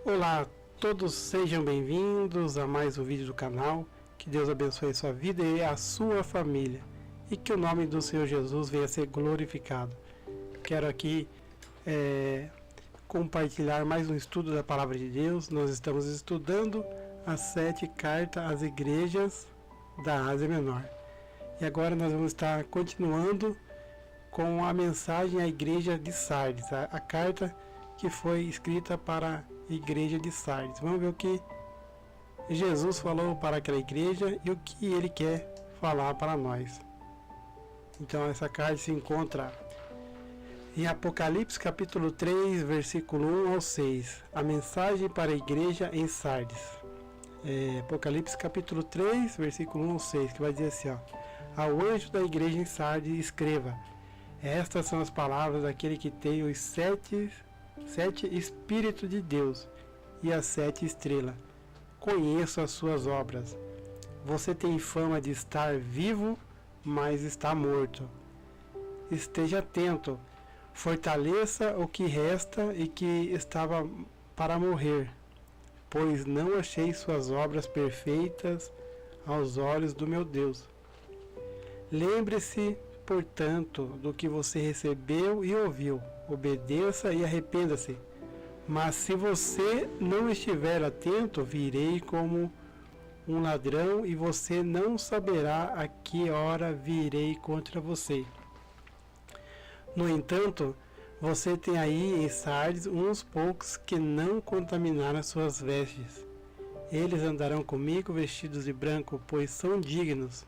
Olá, todos sejam bem-vindos a mais um vídeo do canal. Que Deus abençoe a sua vida e a sua família, e que o nome do Senhor Jesus venha a ser glorificado. Quero aqui compartilhar mais um estudo da Palavra de Deus. Nós estamos estudando as 7 cartas às igrejas da Ásia Menor. E agora nós vamos estar continuando com a mensagem à igreja de Sardes, a carta que foi escrita para a igreja de Sardes. Vamos ver o que Jesus falou para aquela igreja e o que ele quer falar para nós. Então essa carta se encontra em Apocalipse capítulo 3, versículo 1 ao 6. A mensagem para a igreja em Sardes. Apocalipse capítulo 3, versículo 1 ao 6, que vai dizer assim, ao anjo da igreja em Sardes escreva: estas são as palavras daquele que tem os sete Espíritos de Deus e as 7 estrelas. Conheço as suas obras. Você tem fama de estar vivo, mas está morto. Esteja atento. Fortaleça o que resta e que estava para morrer, pois não achei suas obras perfeitas aos olhos do meu Deus. Lembre-se, portanto, do que você recebeu e ouviu. Obedeça e arrependa-se. Mas se você não estiver atento, virei como um ladrão e você não saberá a que hora virei contra você. No entanto, você tem aí em Sardes uns poucos que não contaminaram suas vestes. Eles andarão comigo vestidos de branco, pois são dignos.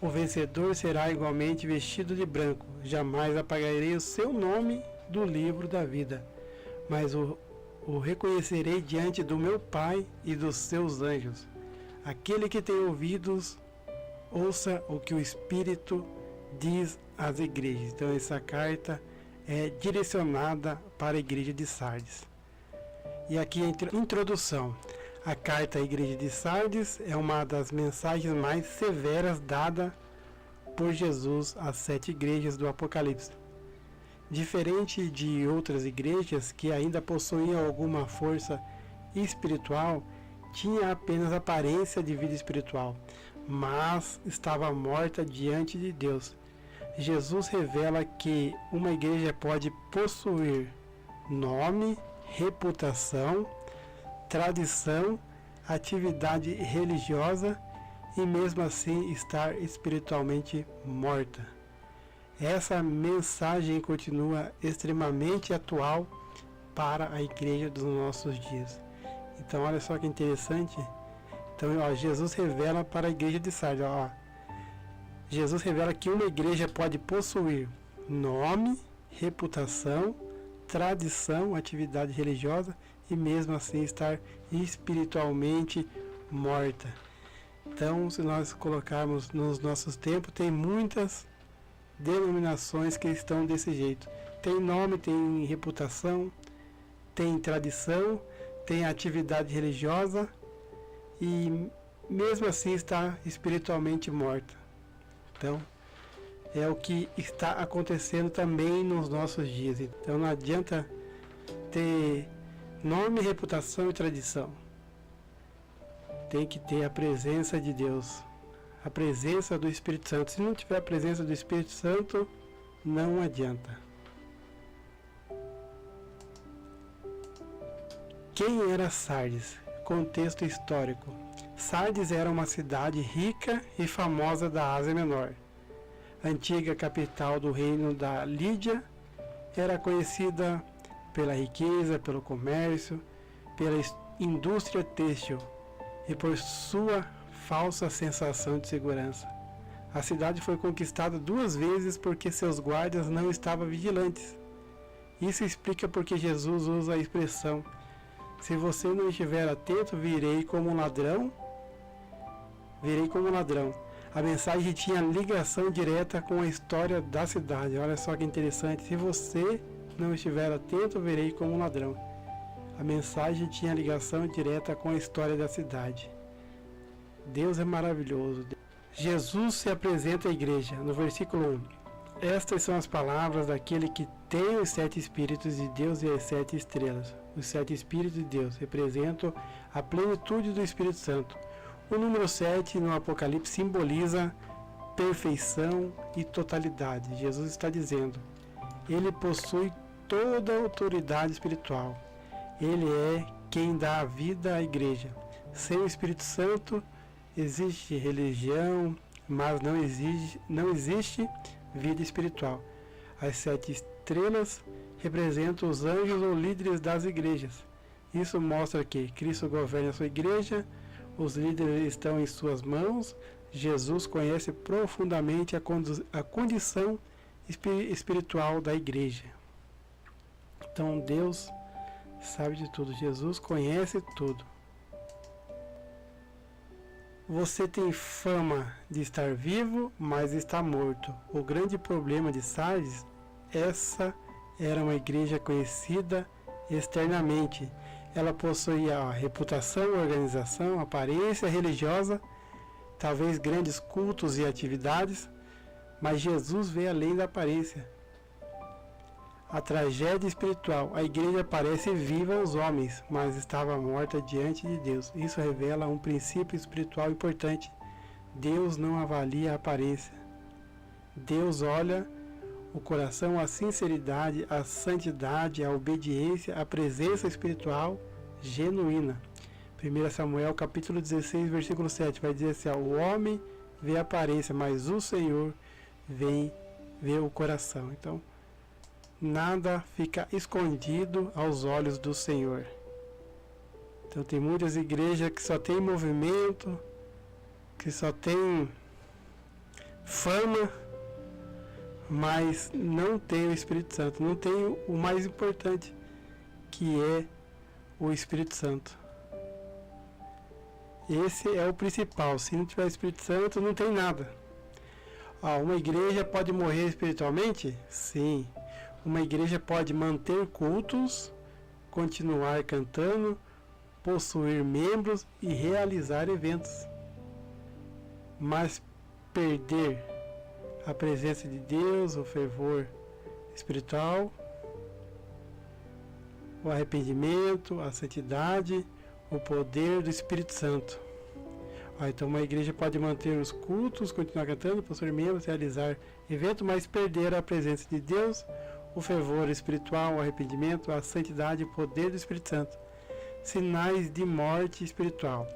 O vencedor será igualmente vestido de branco. Jamais apagarei o seu nome do livro da vida, mas o reconhecerei diante do meu Pai e dos seus anjos. Aquele que tem ouvidos, ouça o que o Espírito diz às igrejas. Então essa carta é direcionada para a igreja de Sardes. E aqui a introdução. A carta à igreja de Sardes é uma das mensagens mais severas dada por Jesus às 7 igrejas do Apocalipse. Diferente de outras igrejas que ainda possuíam alguma força espiritual, tinha apenas aparência de vida espiritual, mas estava morta diante de Deus. Jesus revela que uma igreja pode possuir nome, reputação, tradição, atividade religiosa e mesmo assim estar espiritualmente morta. Essa mensagem continua extremamente atual para a igreja dos nossos dias. Então olha só que interessante. Então Jesus revela para a igreja de Sardes, Jesus revela que uma igreja pode possuir nome, reputação, tradição, atividade religiosa e mesmo assim estar espiritualmente morta. Então, se nós colocarmos nos nossos tempos, tem muitas denominações que estão desse jeito. Tem nome, tem reputação, tem tradição, tem atividade religiosa e mesmo assim está espiritualmente morta. Então, é o que está acontecendo também nos nossos dias. Então não adianta ter nome, reputação e tradição. Tem que ter a presença de Deus, a presença do Espírito Santo. Se não tiver a presença do Espírito Santo, não adianta. Quem era Sardes? Contexto histórico. Sardes era uma cidade rica e famosa da Ásia Menor. Antiga capital do reino da Lídia, era conhecida pela riqueza, pelo comércio, pela indústria têxtil e por sua falsa sensação de segurança. A cidade foi conquistada 2 vezes porque seus guardas não estavam vigilantes. Isso explica porque Jesus usa a expressão: se você não estiver atento, virei como um ladrão. Virei como um ladrão. A mensagem tinha ligação direta com a história da cidade. Olha só que interessante. Se você não estiver atento, virei como um ladrão. A mensagem tinha ligação direta com a história da cidade. Deus é maravilhoso. Jesus se apresenta à igreja. No versículo 1. Estas são as palavras daquele que tem os 7 Espíritos de Deus e as 7 estrelas. Os 7 Espíritos de Deus representam a plenitude do Espírito Santo. O número 7 no Apocalipse simboliza perfeição e totalidade. Jesus está dizendo, ele possui toda a autoridade espiritual. Ele é quem dá a vida à igreja. Sem o Espírito Santo existe religião, mas não existe vida espiritual. As 7 estrelas representam os anjos ou líderes das igrejas. Isso mostra que Cristo governa a sua igreja, os líderes estão em suas mãos, Jesus conhece profundamente a condição espiritual da igreja. Então Deus sabe de tudo, Jesus conhece tudo. Você tem fama de estar vivo, mas está morto. O grande problema de Sardes, essa era uma igreja conhecida externamente. Ela possuía a reputação, organização, aparência religiosa, talvez grandes cultos e atividades, mas Jesus veio além da aparência. A tragédia espiritual. A igreja parece viva aos homens, mas estava morta diante de Deus. Isso revela um princípio espiritual importante. Deus não avalia a aparência. Deus olha o coração, a sinceridade, a santidade, a obediência, a presença espiritual genuína. 1 Samuel capítulo 16, versículo 7 vai dizer assim, o homem vê a aparência, mas o Senhor vê o coração. Então, nada fica escondido aos olhos do Senhor. Então tem muitas igrejas que só tem movimento, que só tem fama, mas não tem o Espírito Santo, não tem o mais importante, que é o Espírito Santo. Esse é o principal. Se não tiver Espírito Santo, não tem nada. Uma igreja pode morrer espiritualmente? Sim. Uma igreja pode manter cultos, continuar cantando, possuir membros e realizar eventos. Mas perder a presença de Deus, o fervor espiritual, o arrependimento, a santidade, o poder do Espírito Santo. Então uma igreja pode manter os cultos, continuar cantando, possuir membros, realizar eventos, mas perder a presença de Deus, o fervor espiritual, o arrependimento, a santidade e o poder do Espírito Santo. Sinais de morte espiritual.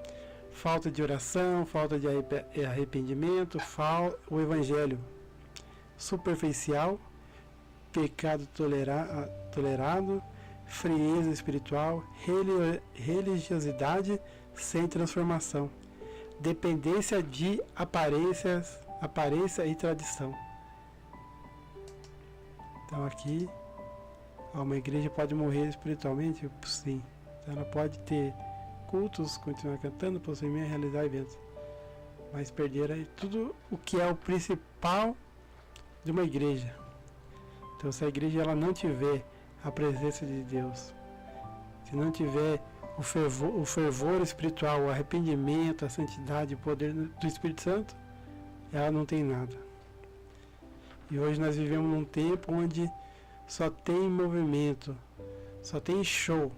Falta de oração, falta de arrependimento, o evangelho superficial, pecado tolerado, frieza espiritual, religiosidade sem transformação, dependência de aparência e tradição. Então aqui, uma igreja pode morrer espiritualmente? Sim. Então ela pode ter cultos, continuar cantando, possuir, realizar eventos, mas perder aí tudo o que é o principal de uma igreja. Então se a igreja ela não tiver a presença de Deus, se não tiver o fervor espiritual, o arrependimento, a santidade, o poder do Espírito Santo, ela não tem nada. E hoje nós vivemos num tempo onde só tem movimento, só tem show.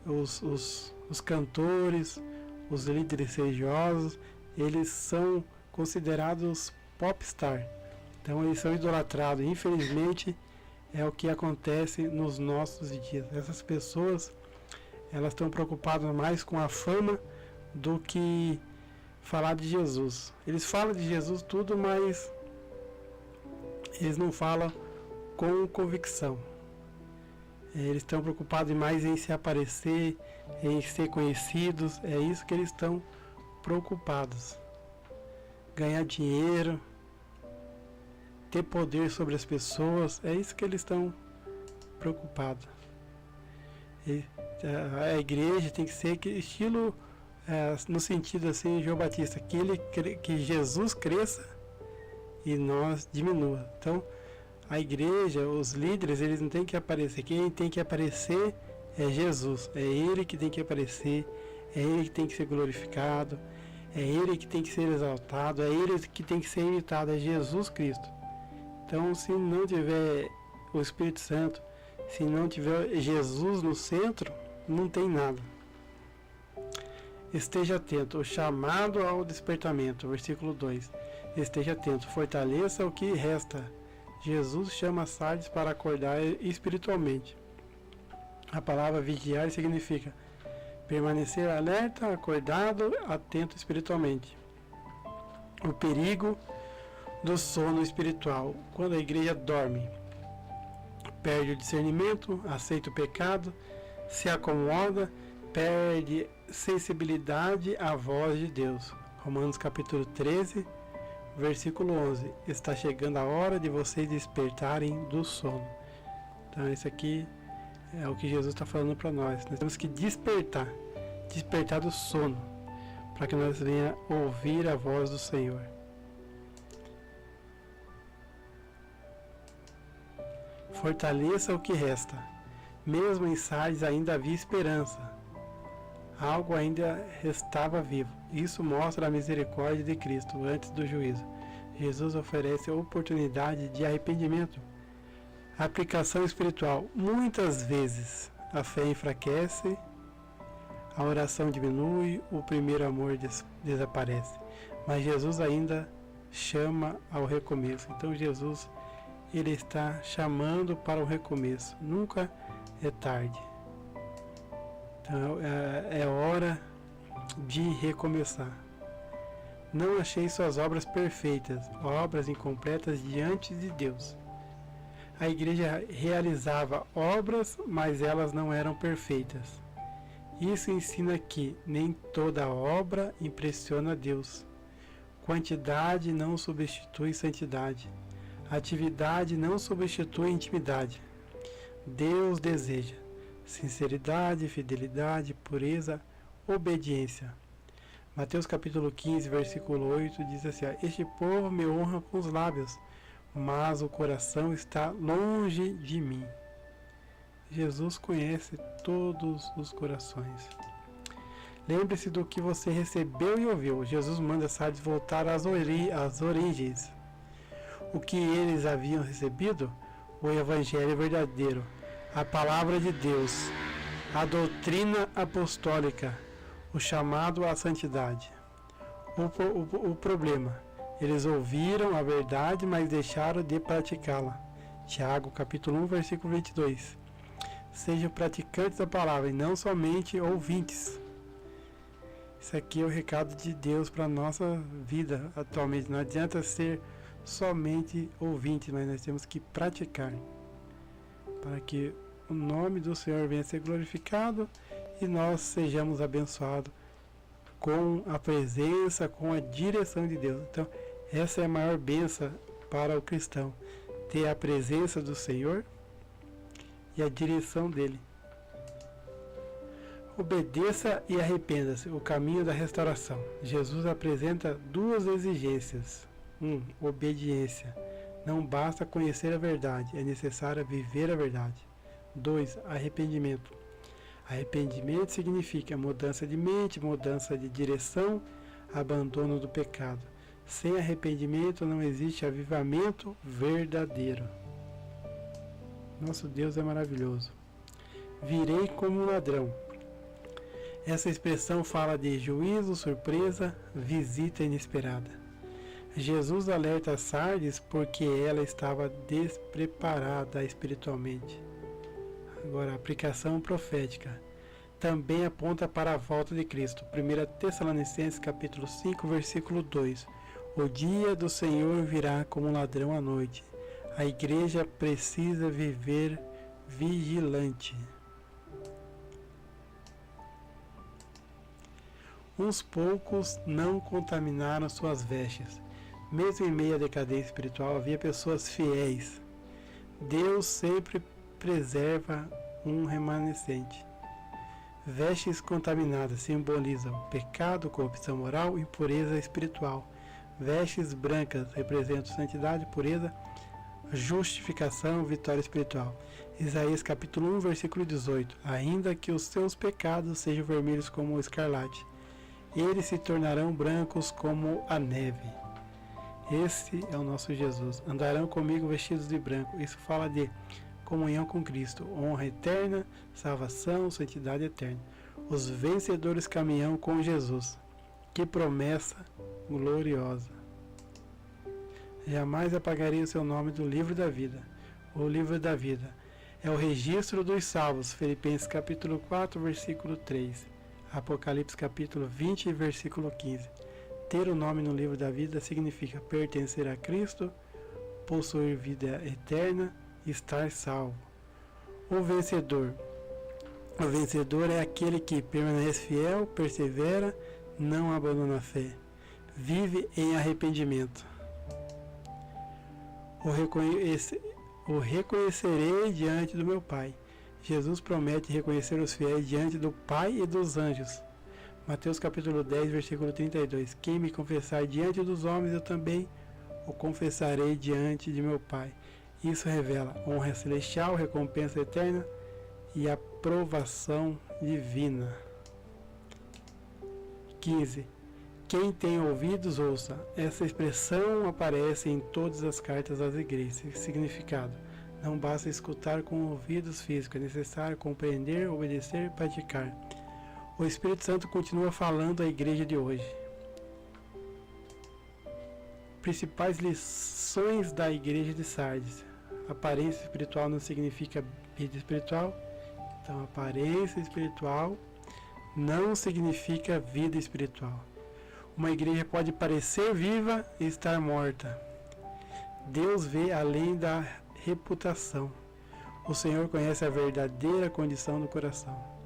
Os cantores, os líderes religiosos, eles são considerados popstar. Então eles são idolatrados. Infelizmente é o que acontece nos nossos dias. Essas pessoas, elas estão preocupadas mais com a fama do que falar de Jesus. Eles falam de Jesus tudo, mas eles não falam com convicção. Eles estão preocupados mais em se aparecer, em ser conhecidos. É isso que eles estão preocupados. Ganhar dinheiro, ter poder sobre as pessoas, é isso que eles estão preocupados. A igreja tem que ser estilo, no sentido assim, João Batista, que Jesus cresça e nós diminua. Então, a igreja, os líderes, eles não têm que aparecer. Quem tem que aparecer é Jesus. É Ele que tem que aparecer, é Ele que tem que ser glorificado, é Ele que tem que ser exaltado, é Ele que tem que ser imitado, é Jesus Cristo. Então, se não tiver o Espírito Santo, se não tiver Jesus no centro, não tem nada. Esteja atento, o chamado ao despertamento, versículo 2. Esteja atento, fortaleça o que resta. Jesus chama Sardes para acordar espiritualmente. A palavra vigiar significa permanecer alerta, acordado, atento espiritualmente. O perigo do sono espiritual. Quando a igreja dorme, perde o discernimento, aceita o pecado, se acomoda, perde sensibilidade à voz de Deus. Romanos capítulo 13, versículo 11. Está chegando a hora de vocês despertarem do sono. Então isso aqui é o que Jesus está falando para nós. Nós temos que despertar do sono, para que nós venhamos ouvir a voz do Senhor. Fortaleça o que resta. Mesmo em Sardes ainda havia esperança. Algo ainda restava vivo. Isso mostra a misericórdia de Cristo antes do juízo. Jesus oferece a oportunidade de arrependimento. Aplicação espiritual. Muitas vezes a fé enfraquece, a oração diminui, o primeiro amor desaparece. Mas Jesus ainda chama ao recomeço. Então Jesus, ele está chamando para o recomeço. Nunca é tarde. Então é hora de recomeçar. Não achei suas obras perfeitas, obras incompletas diante de Deus. A igreja realizava obras, mas elas não eram perfeitas. Isso ensina que nem toda obra impressiona Deus. Quantidade não substitui santidade. Atividade não substitui intimidade. Deus deseja sinceridade, fidelidade, pureza, obediência. Mateus capítulo 15, versículo 8 diz assim: Este povo me honra com os lábios, mas o coração está longe de mim. Jesus conhece todos os corações. Lembre-se do que você recebeu e ouviu. Jesus manda Sardes voltar às origens. O que eles haviam recebido? O Evangelho verdadeiro, a Palavra de Deus, a doutrina apostólica, o chamado à santidade. O problema: eles ouviram a verdade, mas deixaram de praticá-la. Tiago, capítulo 1, versículo 22. Sejam praticantes da palavra e não somente ouvintes. Isso aqui é o recado de Deus para a nossa vida atualmente. Não adianta ser somente ouvinte, mas nós temos que praticar, para que o nome do Senhor venha a ser glorificado e nós sejamos abençoados com a presença, com a direção de Deus. Então, essa é a maior bênção para o cristão, ter a presença do Senhor e a direção dele. Obedeça e arrependa-se, o caminho da restauração. Jesus apresenta duas exigências. 1. Obediência. Não basta conhecer a verdade, é necessário viver a verdade. 2. Arrependimento. Arrependimento significa mudança de mente, mudança de direção, abandono do pecado. Sem arrependimento não existe avivamento verdadeiro. Nosso Deus é maravilhoso. Virei como um ladrão. Essa expressão fala de juízo, surpresa, visita inesperada. Jesus alerta Sardes porque ela estava despreparada espiritualmente. Agora, a aplicação profética também aponta para a volta de Cristo. 1 Tessalonicenses capítulo 5, versículo 2. O dia do Senhor virá como um ladrão à noite. A igreja precisa viver vigilante. Uns poucos não contaminaram suas vestes. Mesmo em meio à decadência espiritual, havia pessoas fiéis. Deus sempre preserva um remanescente. Vestes contaminadas simbolizam pecado, corrupção moral e impureza espiritual. Vestes brancas representam santidade, pureza, justificação, vitória espiritual. Isaías capítulo 1, versículo 18. Ainda que os seus pecados sejam vermelhos como o escarlate, eles se tornarão brancos como a neve. Esse é o nosso Jesus. Andarão comigo vestidos de branco. Isso fala de comunhão com Cristo, honra eterna, salvação, santidade eterna. Os vencedores caminham com Jesus. Que promessa gloriosa! Jamais apagarei o seu nome do livro da vida. O livro da vida é o registro dos salvos. Filipenses capítulo 4, versículo 3. Apocalipse capítulo 20, versículo 15. Ter o nome no livro da vida significa pertencer a Cristo, possuir vida eterna e estar salvo. O vencedor. O vencedor é aquele que permanece fiel, persevera, não abandona a fé, vive em arrependimento. O reconhecerei diante do meu Pai. Jesus promete reconhecer os fiéis diante do Pai e dos anjos. Mateus capítulo 10, versículo 32. Quem me confessar diante dos homens, eu também o confessarei diante de meu Pai. Isso revela honra celestial, recompensa eterna e aprovação divina. 15. Quem tem ouvidos, ouça. Essa expressão aparece em todas as cartas às igrejas. Significado: não basta escutar com ouvidos físicos, é necessário compreender, obedecer e praticar. O Espírito Santo continua falando à igreja de hoje. Principais lições da igreja de Sardes. Aparência espiritual não significa vida espiritual. Então, aparência espiritual não significa vida espiritual. Uma igreja pode parecer viva e estar morta. Deus vê além da reputação. O Senhor conhece a verdadeira condição do coração.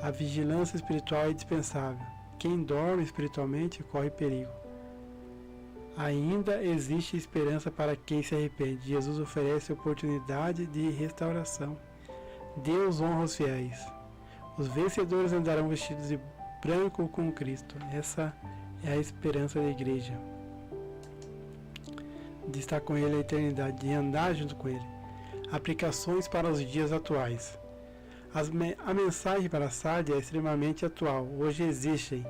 A vigilância espiritual é indispensável. Quem dorme espiritualmente corre perigo. Ainda existe esperança para quem se arrepende. Jesus oferece oportunidade de restauração. Deus honra os fiéis. Os vencedores andarão vestidos de branco com Cristo. Essa é a esperança da igreja. De estar com Ele a eternidade, de andar junto com Ele. Aplicações para os dias atuais. A mensagem para Sardes é extremamente atual. Hoje existem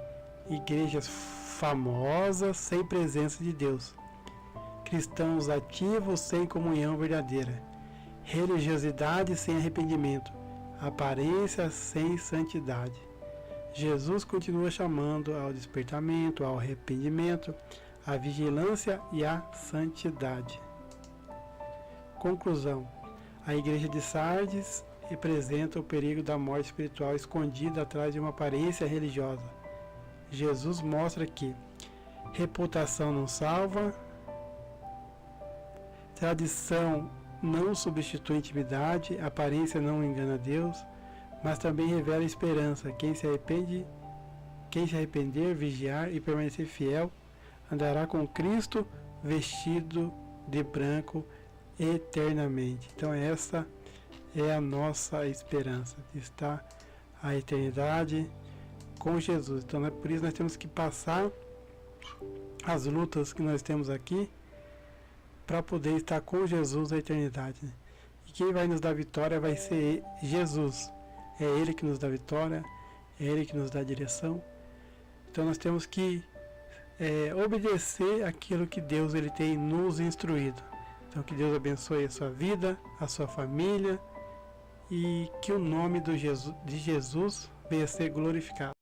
igrejas famosas sem presença de Deus, cristãos ativos sem comunhão verdadeira, religiosidade sem arrependimento, aparência sem santidade. Jesus continua chamando ao despertamento, ao arrependimento, à vigilância e à santidade. Conclusão: a igreja de Sardes representa o perigo da morte espiritual escondida atrás de uma aparência religiosa. Jesus mostra que reputação não salva, tradição não substitui intimidade, aparência não engana Deus, mas também revela esperança. Quem se arrepender, vigiar e permanecer fiel, andará com Cristo vestido de branco eternamente. Então essa é a nossa esperança, de estar a eternidade com Jesus. Então é por isso que nós temos que passar as lutas que nós temos aqui para poder estar com Jesus a eternidade. E quem vai nos dar vitória vai ser Jesus. É Ele que nos dá vitória, é Ele que nos dá direção. Então nós temos que obedecer aquilo que Deus ele tem nos instruído. Então que Deus abençoe a sua vida, a sua família, e que o nome de Jesus venha a ser glorificado.